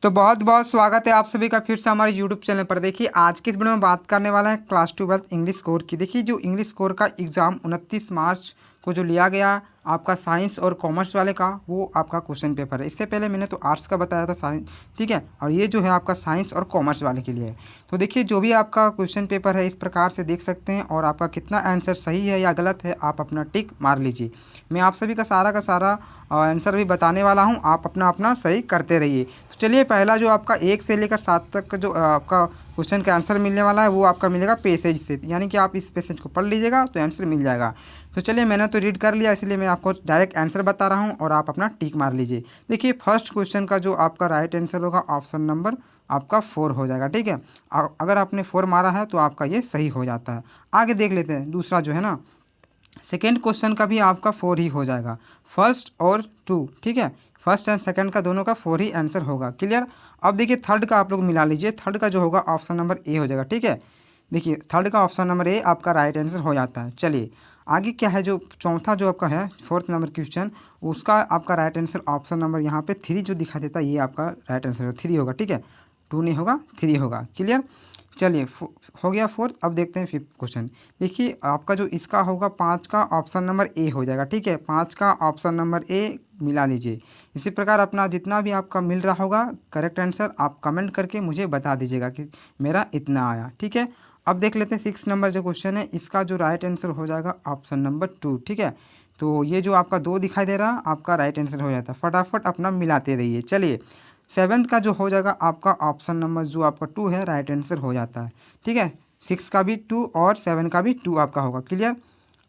तो बहुत बहुत स्वागत है आप सभी का फिर से हमारे यूट्यूब चैनल पर। देखिए आज की इस वीडियो में बात करने वाला है क्लास 12 इंग्लिश कोर की। देखिए जो इंग्लिश कोर का एग्ज़ाम 29 मार्च को जो लिया गया आपका साइंस और कॉमर्स वाले का, वो आपका क्वेश्चन पेपर है। इससे पहले मैंने तो आर्ट्स का बताया था साइंस, ठीक है, और ये जो है आपका साइंस और कॉमर्स वाले के लिए है। तो देखिए जो भी आपका क्वेश्चन पेपर है इस प्रकार से देख सकते हैं, और आपका कितना आंसर सही है या गलत है आप अपना टिक मार लीजिए। मैं आप सभी का सारा आंसर भी बताने वाला हूँ, आप अपना अपना सही करते रहिए। तो चलिए पहला जो आपका 1 से लेकर 7 तक का जो आपका क्वेश्चन का आंसर मिलने वाला है वो आपका मिलेगा पैसेज से, यानी कि आप इस पैसेज को पढ़ लीजिएगा तो आंसर मिल जाएगा। तो चलिए मैंने तो रीड कर लिया, इसलिए मैं आपको डायरेक्ट आंसर बता रहा हूँ और आप अपना टिक मार लीजिए। देखिए फर्स्ट क्वेश्चन का जो आपका राइट आंसर होगा ऑप्शन नंबर आपका 4 हो जाएगा, ठीक है। अगर आपने 4 मारा है तो आपका ये सही हो जाता है। आगे देख लेते हैं दूसरा जो है ना, सेकेंड क्वेश्चन का भी आपका 4 ही हो जाएगा, फर्स्ट और 2, ठीक है। फर्स्ट एंड सेकंड का दोनों का 4 ही आंसर होगा, क्लियर। अब देखिए थर्ड का आप लोग मिला लीजिए, थर्ड का जो होगा ऑप्शन नंबर ए हो जाएगा, ठीक है। देखिए थर्ड का ऑप्शन नंबर ए आपका राइट आंसर हो जाता है। चलिए आगे क्या है, जो चौथा जो आपका है फोर्थ नंबर क्वेश्चन, उसका आपका राइट आंसर ऑप्शन नंबर यहाँ पे 3 जो दिखा देता है, ये आपका राइट आंसर 3 होगा, ठीक है। 2 नहीं होगा, 3 होगा, क्लियर। चलिए हो गया फोर्थ। अब देखते हैं फिफ्थ क्वेश्चन। देखिए आपका जो इसका होगा 5 का ऑप्शन नंबर ए हो जाएगा, ठीक है। 5 का ऑप्शन नंबर ए मिला लीजिए। इसी प्रकार अपना जितना भी आपका मिल रहा होगा करेक्ट आंसर आप कमेंट करके मुझे बता दीजिएगा कि मेरा इतना आया, ठीक है। अब देख लेते हैं 6 नंबर जो क्वेश्चन है, इसका जो राइट आंसर हो जाएगा ऑप्शन नंबर 2, ठीक है। तो ये जो आपका 2 दिखाई दे रहा आपका राइट आंसर हो जाता है, फटाफट अपना मिलाते रहिए। चलिए सेवन्थ का जो हो जाएगा आपका ऑप्शन नंबर जो आपका 2 है, राइट आंसर हो जाता है, ठीक है। 6 का भी 2 और 7 का भी 2 आपका होगा, क्लियर।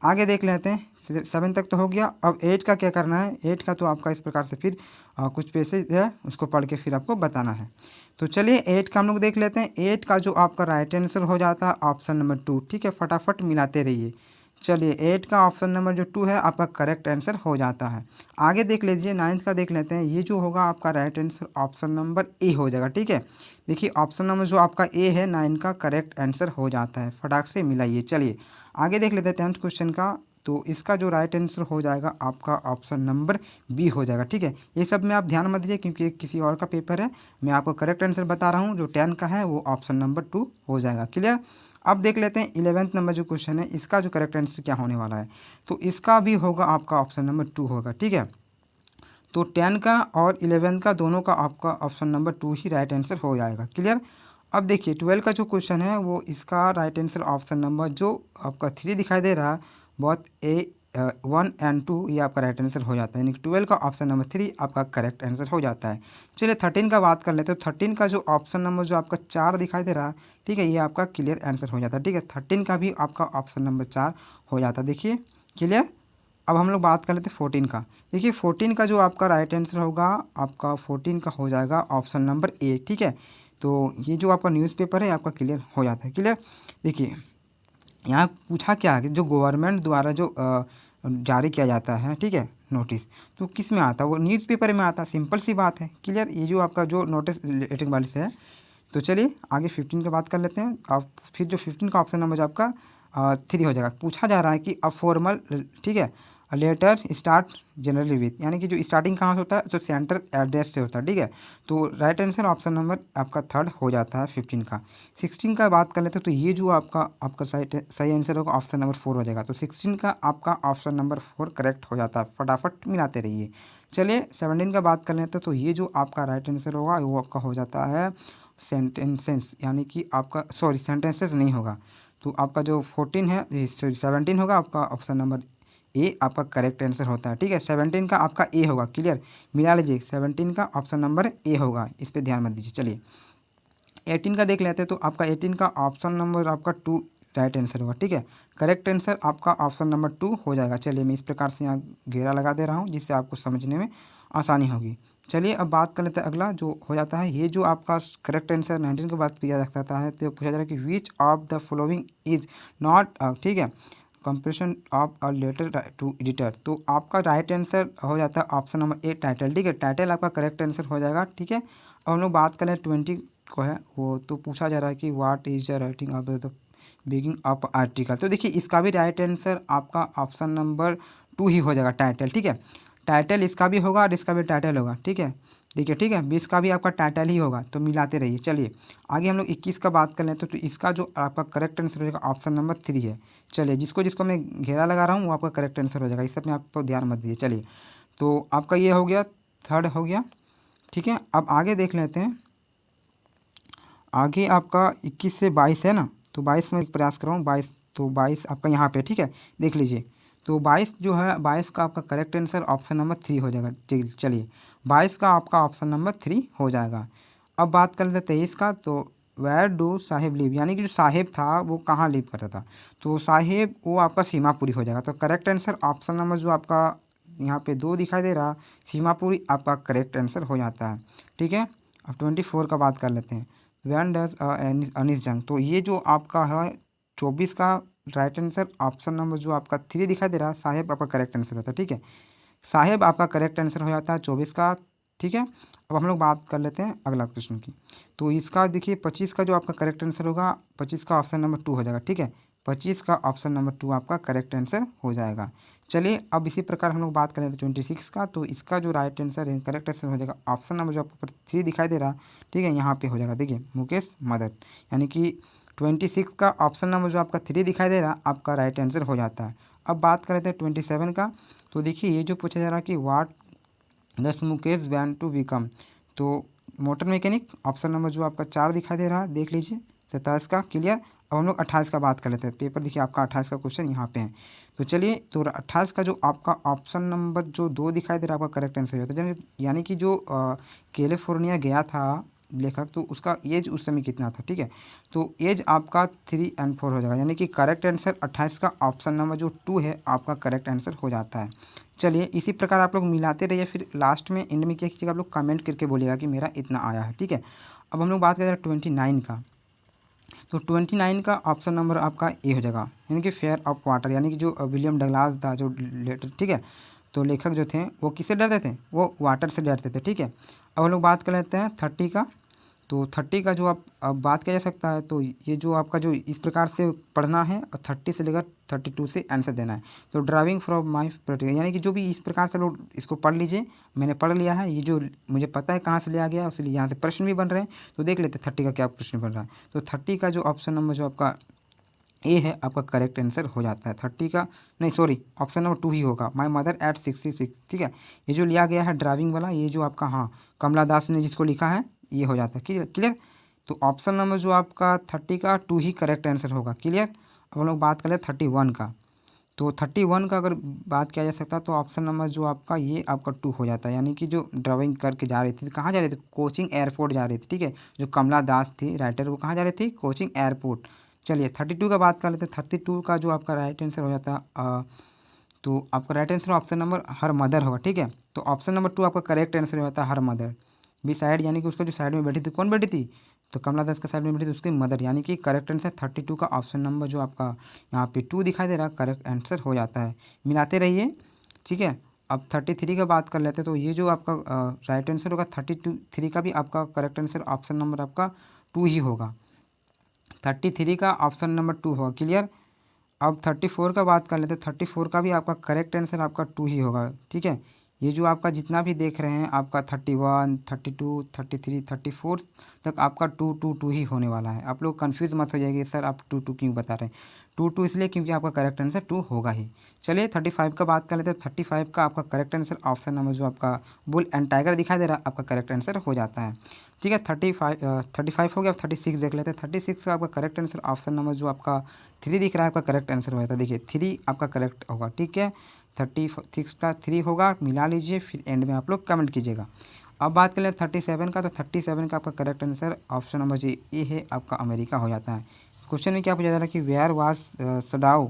आगे देख लेते हैं, 7 तक तो हो गया। अब 8 का क्या करना है, 8 का तो आपका इस प्रकार से फिर कुछ पैसे है उसको पढ़ के फिर आपको बताना है। तो चलिए 8 का हम लोग देख लेते हैं। 8 का जो आपका राइट आंसर हो जाता है ऑप्शन नंबर 2, ठीक है। फटाफट मिलाते रहिए। चलिए 8 का ऑप्शन नंबर जो 2 है आपका करेक्ट आंसर हो जाता है। आगे देख लीजिए 9th का देख लेते हैं, ये जो होगा आपका right answer option number A हो जाएगा, ठीक है। देखिए ऑप्शन नंबर जो आपका ए है 9 का करेक्ट आंसर हो जाता है, फटाक से मिलाइए। चलिए आगे देख लेते हैं 10th क्वेश्चन का। तो इसका जो राइट आंसर हो जाएगा आपका ऑप्शन नंबर बी हो जाएगा, ठीक है। ये सब में आप ध्यान मत दीजिए क्योंकि किसी और का पेपर है, मैं आपको करेक्ट आंसर बता रहा हूँ। जो 10 का है वो ऑप्शन नंबर 2 हो जाएगा, क्लियर। अब देख लेते हैं 11th नंबर जो क्वेश्चन है, इसका जो करेक्ट आंसर क्या होने वाला है। तो इसका भी होगा आपका ऑप्शन नंबर 2 होगा, ठीक है। तो 10 का और 11 का दोनों का आपका ऑप्शन नंबर 2 ही राइट आंसर हो जाएगा, क्लियर। अब देखिए 12 का जो क्वेश्चन है वो इसका राइट आंसर ऑप्शन नंबर जो आपका 3 दिखाई दे रहा है, बहुत ए 1 एंड 2 ये आपका राइट आंसर हो जाता है, यानी कि 12 का ऑप्शन नंबर 3 आपका करेक्ट आंसर हो जाता है। चलिए 13 का बात कर लेते हैं। तो 13 का जो ऑप्शन नंबर जो आपका 4 दिखाई दे रहा है, ठीक है, ये आपका क्लियर आंसर हो जाता है, ठीक है। 13 का भी आपका ऑप्शन नंबर 4 हो जाता है, देखिए क्लियर। अब हम लोग बात कर लेते हैं 14 का। देखिए 14 का जो आपका राइट आंसर होगा आपका 14 का हो जाएगा ऑप्शन नंबर ए, ठीक है। तो ये जो आपका न्यूज़पेपर है आपका क्लियर हो जाता है, क्लियर। देखिए यहाँ पूछा क्या है कि जो गवर्नमेंट द्वारा जो जारी किया जाता है, ठीक है, नोटिस, तो किस में आता है, वो न्यूज़पेपर में आता है, सिंपल सी बात है, क्लियर। ये जो आपका जो नोटिस लेटिंग वाली से है। तो चलिए आगे 15 की बात कर लेते हैं। अब फिर जो 15 का ऑप्शन नंबर जो आपका 3 हो जाएगा। पूछा जा रहा है कि अ फॉर्मल, ठीक है, लेटर स्टार्ट जनरली विथ, यानी कि जो स्टार्टिंग कहाँ से होता है, तो सेंटर एड्रेस से होता है, ठीक है। तो राइट आंसर ऑप्शन नंबर आपका 3rd हो जाता है 15 का। 16 का बात कर लेते हैं। तो ये जो आपका सही आंसर होगा ऑप्शन नंबर 4 हो जाएगा। तो 16 का आपका ऑप्शन नंबर 4 करेक्ट हो जाता है, फटाफट मिलाते रहिए। चलिए 17 का बात कर लेते हैं। तो ये जो आपका राइट आंसर होगा वो आपका हो जाता है सेंटेंसेस, यानी कि आपका सॉरी सेंटेंसेस नहीं होगा। तो आपका जो 14 है, सॉरी 17 होगा आपका ऑप्शन नंबर ए आपका करेक्ट आंसर होता है, ठीक है। 17 का आपका ए होगा, क्लियर, मिला लीजिए। 17 का ऑप्शन नंबर ए होगा, इस पर ध्यान मत दीजिए। चलिए 18 का देख लेते हैं। तो आपका 18 का ऑप्शन नंबर आपका 2 राइट आंसर होगा, ठीक है। करेक्ट आंसर आपका ऑप्शन नंबर 2 हो जाएगा। चलिए मैं इस प्रकार से यहाँ घेरा लगा दे रहा हूँ जिससे आपको समझने में आसानी होगी। चलिए अब बात कर लेते हैं अगला जो हो जाता है। ये जो आपका करेक्ट आंसर 19 के बाद किया जा सकता है, तो पूछा जा रहा है कि which of the following is not, ठीक है, compression of a letter to editor. तो आपका राइट आंसर हो जाता है ऑप्शन नंबर ए टाइटल, ठीक है। टाइटल आपका करेक्ट आंसर हो जाएगा, ठीक है। अब हम लोग बात करें 20 को है वो, तो पूछा जा रहा है कि what is the writing of the beginning of article. तो देखिए इसका भी राइट आंसर आपका ऑप्शन नंबर 2 ही हो जाएगा, टाइटल, ठीक है। टाइटल इसका भी होगा और इसका भी टाइटल होगा, ठीक है। देखिए, ठीक है, 20 का भी आपका टाइटल ही होगा, तो मिलाते रहिए। चलिए आगे हम लोग 21 का बात कर लें तो इसका जो आपका करेक्ट आंसर हो जाएगा ऑप्शन नंबर 3 है। चलिए, जिसको जिसको मैं घेरा लगा रहा हूँ वो आपका करेक्ट आंसर हो जाएगा, इस सब में आपको ध्यान मत दीजिए। चलिए, तो आपका ये हो गया, थर्ड हो गया, ठीक है। अब आगे देख लेते हैं, आगे आपका 21 से 22 है ना, तो 22 में प्रयास कर रहा हूँ, 22, तो 22 आपका यहाँ पे, ठीक है, देख लीजिए। तो 22 जो है, 22 का आपका करेक्ट आंसर ऑप्शन नंबर 3 हो जाएगा। चलिए, 22 का आपका ऑप्शन नंबर 3 हो जाएगा। अब बात कर लेते हैं 23 का, तो वेयर डू साहिब लिव, यानी कि जो साहिब था वो कहाँ लिव करता था, तो साहिब वो आपका सीमापुरी हो जाएगा। तो करेक्ट आंसर ऑप्शन नंबर जो आपका यहाँ पे 2 दिखाई दे रहा, सीमापुरी, आपका करेक्ट आंसर हो जाता है, ठीक है। अब 24 का बात कर लेते हैं, वैन डज अनिस जंग, तो ये जो आपका है 24 का राइट आंसर ऑप्शन नंबर जो आपका 3 दिखाई दे रहा है, साहेब आपका करेक्ट आंसर होता है, ठीक है। साहेब आपका करेक्ट आंसर हो जाता है 24 का, ठीक है। अब हम लोग बात कर लेते हैं अगला क्वेश्चन की, तो इसका देखिए 25 का जो आपका करेक्ट आंसर होगा, 25 का ऑप्शन नंबर 2 हो जाएगा, ठीक है। 25 का ऑप्शन नंबर 2 आपका करेक्ट आंसर हो जाएगा। चलिए, अब इसी प्रकार हम लोग बात करें तो 26 का, तो इसका जो राइट आंसर है, करेक्ट आंसर हो जाएगा ऑप्शन नंबर जो आपको ऊपर 3 दिखाई दे रहा, ठीक है, यहाँ पे हो जाएगा। देखिए, मुकेश मदर, यानी कि 26 का ऑप्शन नंबर जो आपका 3 दिखाई दे रहा, आपका राइट आंसर हो जाता है। अब बात कर लेते हैं 27 का, तो देखिए ये जो पूछा जा रहा है कि वाट दस मुकेश वैन टू बिकम, तो मोटर मैकेनिक, ऑप्शन नंबर जो आपका 4 दिखाई दे रहा है, देख लीजिए 27 का, क्लियर। अब हम लोग 28 का बात कर लेते हैं, पेपर देखिए आपका 28 का क्वेश्चन यहाँ पे है। तो चलिए, तो 28 का जो आपका ऑप्शन नंबर जो 2 दिखाई दे रहा है, आपका करेक्ट आंसर होता है। यानी कि जो कैलिफोर्निया गया था लेखक, तो उसका एज उस समय कितना था, ठीक है। तो एज आपका 3 और 4 हो जाएगा, यानी कि करेक्ट आंसर 28 का ऑप्शन नंबर जो 2 है आपका करेक्ट आंसर हो जाता है। चलिए, इसी प्रकार आप लोग मिलाते रहिए, फिर लास्ट में एंड में क्या कीजिएगा, आप लोग कमेंट करके बोलिएगा कि मेरा इतना आया है, ठीक है। अब हम लोग बात करें 29 का, तो 29 का ऑप्शन नंबर आपका ए हो जाएगा, यानी कि फेयर ऑफ वाटर, यानी कि जो विलियम डगलास था जो लेटर, ठीक है, तो लेखक जो थे वो किससे डरते थे, वो वाटर से डरते थे, ठीक है। अब हम लोग बात कर लेते हैं 30 का, तो 30 का जो आप अब बात किया जा सकता है, तो ये जो आपका जो इस प्रकार से पढ़ना है और 30 से लेकर 32 से आंसर देना है। तो ड्राइविंग फ्रॉम माई प्रैक्टिकल, यानी कि जो भी इस प्रकार से लोग इसको पढ़ लीजिए, मैंने पढ़ लिया है, ये जो मुझे पता है कहाँ से लिया गया, इसलिए यहाँ से प्रश्न भी बन रहे हैं। तो देख लेते हैं 30 का क्या प्रश्न बन रहा है। तो 30 का जो ऑप्शन नंबर जो आपका ए है, आपका करेक्ट आंसर हो जाता है। 30 का नहीं, सॉरी, ऑप्शन नंबर 2 ही होगा, माई मदर एट 66, ठीक है। ये जो लिया गया है ड्राइविंग वाला, ये जो आपका, हाँ, कमला दास ने जिसको लिखा है, ये हो जाता है, क्लियर। तो ऑप्शन नंबर जो आपका 30 का 2 ही करेक्ट आंसर होगा, क्लियर। अब हम लोग बात करें 31 का, तो 31 का अगर बात किया जा सकता है, तो ऑप्शन नंबर जो आपका ये आपका 2 हो जाता है, यानी कि जो ड्राइविंग करके जा रही थी, कहाँ जा रही थी, कोचिंग एयरपोर्ट जा रही थी, ठीक है। जो कमला दास थी राइटर, वो कहाँ जा रही थी, कोचिंग एयरपोर्ट। चलिए 32 का बात कर लेते हैं, 32 का जो आपका राइट आंसर हो जाता है, तो आपका right answer option number her mother होगा, ठीक है। तो ऑप्शन नंबर 2 आपका करेक्ट आंसर हो जाता है हर मदर बी साइड, यानी कि उसको जो साइड में बैठी थी, कौन बैठी थी, तो कमला दास के साइड में बैठी थी उसकी मदर, यानी कि करेक्ट आंसर 32 का ऑप्शन नंबर जो आपका यहाँ पे 2 दिखाई दे रहा है, करेक्ट आंसर हो जाता है। मिलाते रहिए, ठीक है। अब 33 का बात कर लेते हैं, तो ये जो आपका राइट आंसर होगा 33 का भी आपका करेक्ट आंसर ऑप्शन नंबर आपका 2 ही होगा, 33 का ऑप्शन नंबर 2 होगा, क्लियर। अब 34 का बात कर लेते हैं, 34 का भी आपका करेक्ट आंसर आपका 2 ही होगा, ठीक है। ये जो आपका जितना भी देख रहे हैं, आपका 31, 32, 33, 34 तक आपका 2 ही होने वाला है। आप लोग कंफ्यूज मत हो जाइए, सर आप 2 क्यों बता रहे हैं, 2 इसलिए क्योंकि आपका करेक्ट आंसर 2 होगा ही। चलिए 35 का बात कर लेते हैं, 35 का आपका करेक्ट आंसर ऑप्शन नंबर जो आपका बुल एंड टाइगर दिखाई दे रहा है, आपका करेक्ट आंसर हो जाता है, ठीक है। 35 हो गया। 36 देख लेते हैं, 36 का आपका करेक्ट आंसर ऑप्शन नंबर जो आपका 3 दिख रहा है, आपका करेक्ट आंसर हो जाता है, देखिए 3 आपका करेक्ट होगा, ठीक है। 36 का 3 होगा, मिला लीजिए, फिर एंड में आप लोग कमेंट कीजिएगा। अब बात कर ले 37 का, तो 37 का आपका करेक्ट आंसर ऑप्शन नंबर जी ए है, आपका अमेरिका हो जाता है। क्वेश्चन में क्या पूछा जा रहा है कि वेयर वाज सडाउ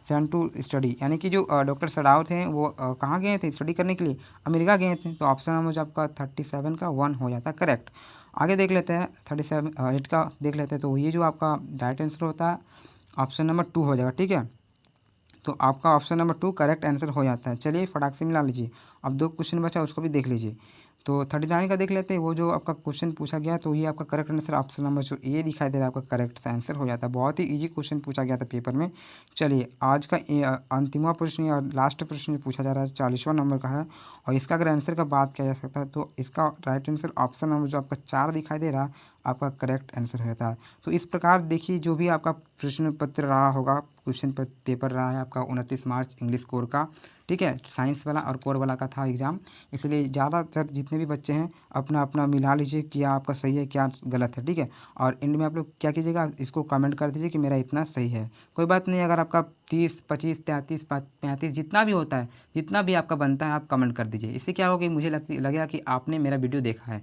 सेंट टू स्टडी, यानी कि जो डॉक्टर सडाउ थे वो कहाँ गए थे स्टडी करने के लिए, अमेरिका गए थे। तो ऑप्शन नंबर जो आपका 37 का 1 हो जाता है करेक्ट। आगे देख लेते हैं 8 का देख लेते हैं, तो ये जो आपका राइट आंसर होता है ऑप्शन नंबर 2 हो जाएगा, ठीक है। तो आपका ऑप्शन नंबर 2 करेक्ट आंसर हो जाता है। चलिए फटाक से मिला लीजिए। अब 2 क्वेश्चन बचा, उसको भी देख लीजिए। तो 39 का देख लेते हैं। वो जो आपका क्वेश्चन पूछा गया तो ये आपका करेक्ट आंसर ऑप्शन नंबर जो ए दिखाई दे रहा है आपका करेक्ट आंसर हो जाता है। बहुत ही इजी क्वेश्चन पूछा गया था पेपर में। चलिए आज का अंतिमवा प्रश्न और लास्ट प्रश्न पूछा जा रहा है 40वां नंबर का है, और इसका अगर आंसर का बात किया जा सकता है तो इसका राइट आंसर ऑप्शन नंबर जो आपका 4 दिखाई दे रहा है आपका करेक्ट आंसर हो जाता है। तो इस प्रकार देखिए जो भी आपका प्रश्न पत्र रहा होगा, क्वेश्चन पेपर रहा है आपका 29 मार्च इंग्लिश कोर का, ठीक है, साइंस वाला और कोर वाला का था एग्ज़ाम। इसलिए ज़्यादातर जितने भी बच्चे हैं अपना अपना मिला लीजिए क्या आपका सही है क्या गलत है, ठीक है। और एंड में आप लोग क्या कीजिएगा, इसको कमेंट कर दीजिए कि मेरा इतना सही है। कोई बात नहीं, अगर आपका 30, 25, 33, 35 जितना भी होता है, जितना भी आपका बनता है आप कमेंट कर दीजिए। इससे क्या होगा कि मुझे लगेगा कि आपने मेरा वीडियो देखा है।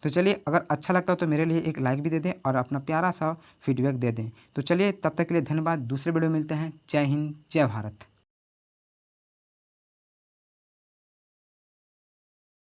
तो चलिए अगर अच्छा लगता हो तो मेरे लिए एक लाइक भी दे दें और अपना प्यारा सा फीडबैक दे दें। तो चलिए तब तक के लिए धन्यवाद। दूसरे वीडियो में मिलते हैं। जय हिंद, जय भारत।